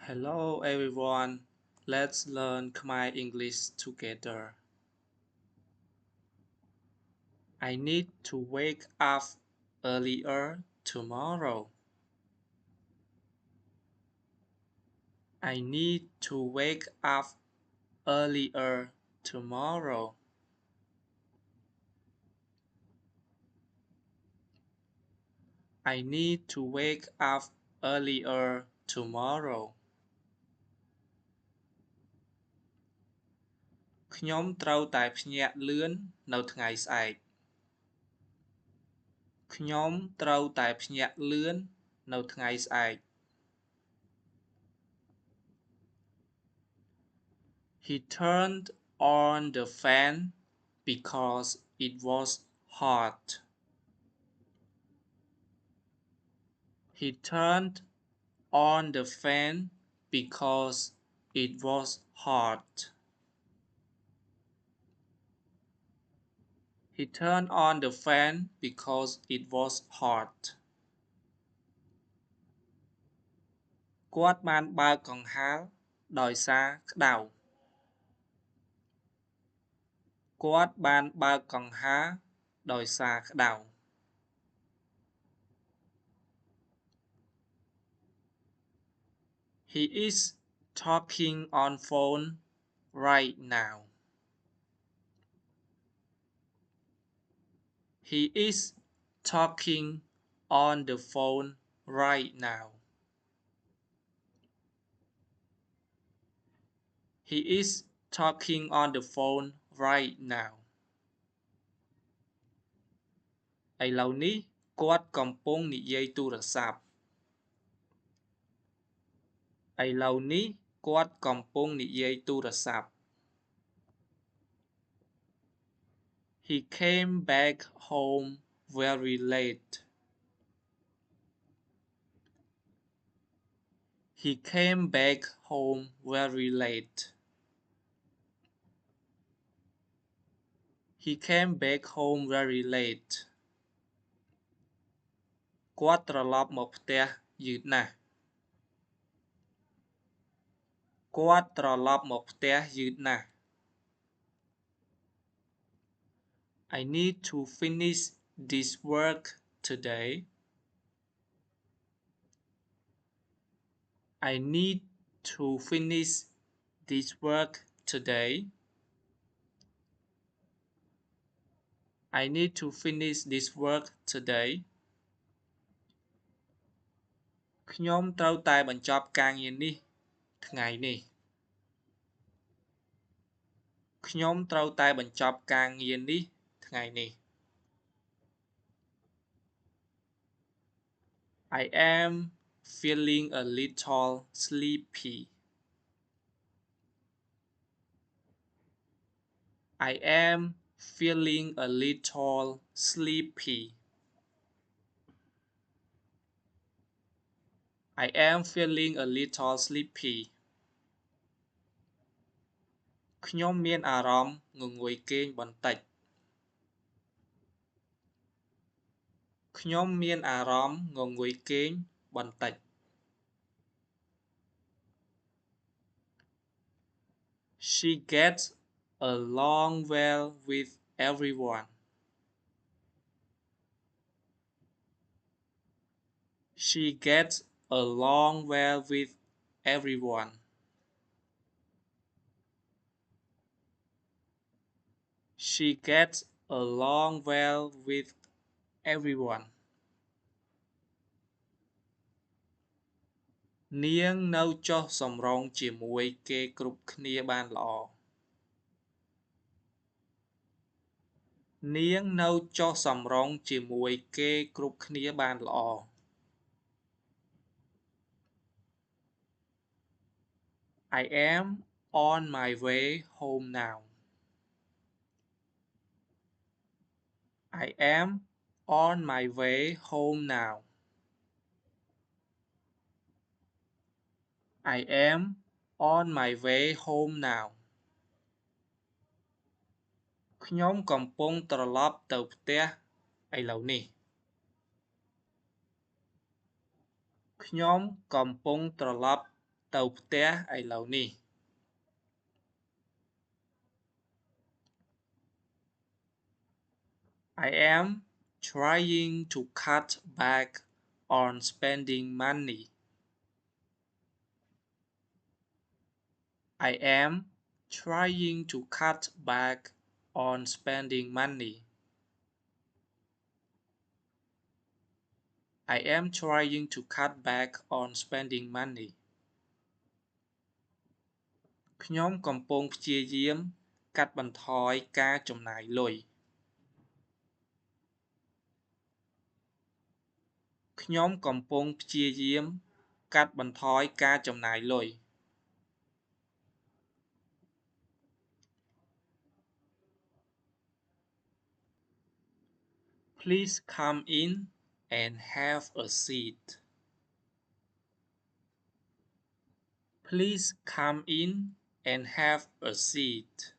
Hello everyone, let's learn Khmer English together. I need to wake up earlier tomorrow. I need to wake up earlier tomorrow. I need to wake up earlier tomorrow. ខ្ញុំត្រូវតែភ្ញាក់លឿននៅថ្ងៃស្អែកខ្ញុំត្រូវតែភ្ញាក់លឿននៅថ្ងៃស្អែក He turned on the fan because it was hot. He turned on the fan because it was hot. He turned on the fan because it was hot. គាត់បានបើកកង្ហារដោយសារក្តៅគាត់បានបើកកង្ហារដោយសារក្តៅ He is talking on phone right now. He is talking on the phone right now. He is talking on the phone right now. ឥឡូវនេះគាត់កំពុងនិយាយទូរស័ព្ទឥឡូវនេះគាត់កំពុងនិយាយទូរស័ព្ទ He came back home very late. He came back home very late. He came back home very late. គាត់ត្រឡប់មកផ្ទះយឺតណាស់គាត់ត្រឡប់មកផ្ទះយឺតណាស់ I need to finish this work today. I need to finish this work today. I need to finish this work today. ខ្ញុំត្រូវតែបញ្ចប់ការងារនេះថ្ងៃនេះខ្ញុំត្រូវតែបញ្ចប់ការងារនេះថ្ងៃនេះ I am feeling a little sleepy. I am feeling a little sleepy. I am feeling a little sleepy. ខ្ញុំមានអារម្មណ៍ងងុយគេងបន្តិចខ្ញុំមានអារម្មណ៍ងងុយគេងបន្តិច She gets along well with everyone. She gets along well with everyone. She gets along well with everyone. នាងនៅចុះសម្រុងជាមួយគេគ្រប់គ្នាបានល្អនាងនៅចុះសម្រុងជាមួយគេគ្រប់គ្នាបានល្អ I am on my way home now. I am on my way home now. I am on my way home now. ខ្ញុំកំពុងត្រឡប់ទៅផ្ទះឥឡូវនេះខ្ញុំកំពុងត្រឡប់ ទៅផ្ទះឥឡូវនេះ I am trying to cut back on spending money. I am trying to cut back on spending money. I am trying to cut back on spending money. ខ្ញុំកំពុងព្យាយាមកាត់បន្ថយការចំណាយលុយ ខ្ញុំកំពុងព្យាយាមកាត់បន្ថយការចំណាយលុយ Please come in and have a seat. Please come in and have a seat.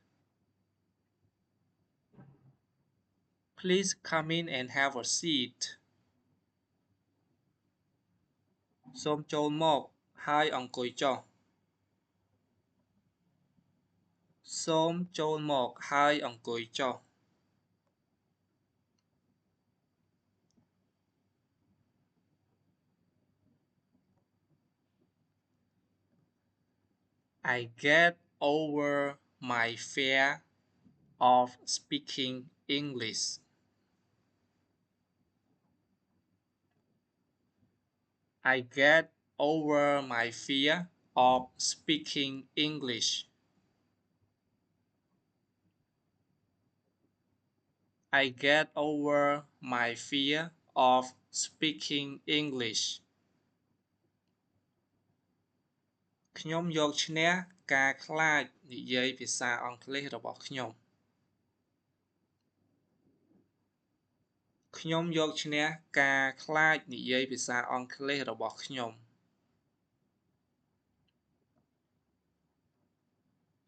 Please come in and have a seat. សូមចូលមកហើយអង្គុយចុះ សូមចូលមកហើយអង្គុយចុះ I get over my fear of speaking English. I get over my fear of speaking English. I get over my fear of speaking English. ខ្ញុំយកឈ្នះការខ្លាចនិយាយភាសាអង់គ្លេសរបស់ខ្ញុំ ខ្ញុំយកឈ្នះការខ្លាចនិយាយភាសាអង់គ្លេសរបស់ខ្ញុំ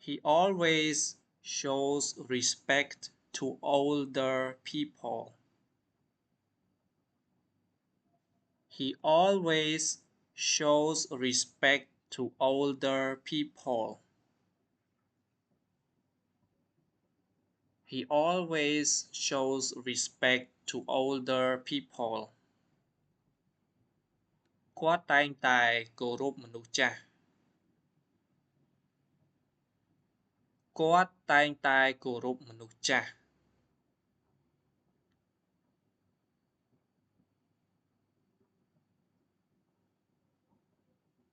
He always shows respect to older people. He always shows respect to older people. He always shows respect to older people. គាត់តែងតែគោរពមនុស្សចាស់ គាត់តែងតែគោរពមនុស្សចាស់